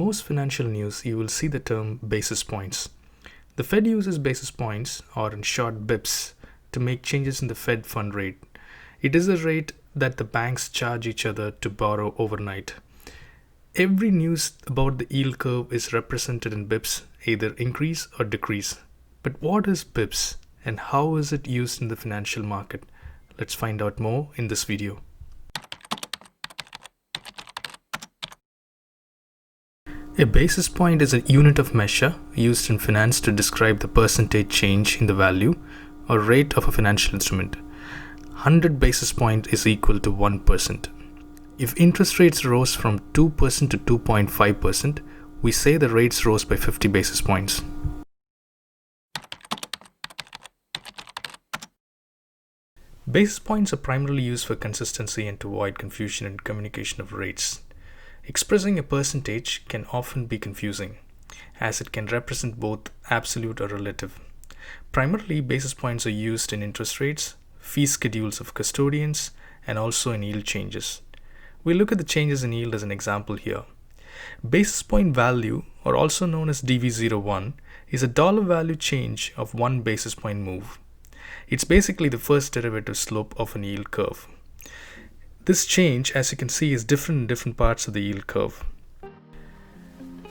most financial news, you will see the term basis points. The Fed uses basis points, or in short BIPs, to make changes in the Fed fund rate. It is a rate that the banks charge each other to borrow overnight. Every news about the yield curve is represented in BIPs, either increase or decrease. But what is BIPs and how is it used in the financial market? Let's find out more in this video. A basis point is a unit of measure used in finance to describe the percentage change in the value or rate of a financial instrument. 100 basis point is equal to 1%. If interest rates rose from 2% to 2.5%, we say the rates rose by 50 basis points. Basis points are primarily used for consistency and to avoid confusion in communication of rates. Expressing a percentage can often be confusing, as it can represent both absolute or relative. Primarily, basis points are used in interest rates, fee schedules of custodians, and also in yield changes. We'll look at the changes in yield as an example here. Basis point value, or also known as DV01, is a dollar value change of 1 basis point move. It's basically the first derivative slope of an yield curve. This change, as you can see, is different in different parts of the yield curve.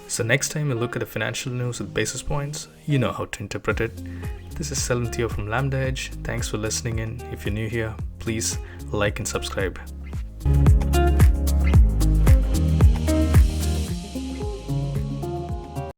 So next time you look at the financial news with basis points, you know how to interpret it. This is Selvan Theo from Lambda Edge. Thanks for listening in. If you're new here, please like and subscribe.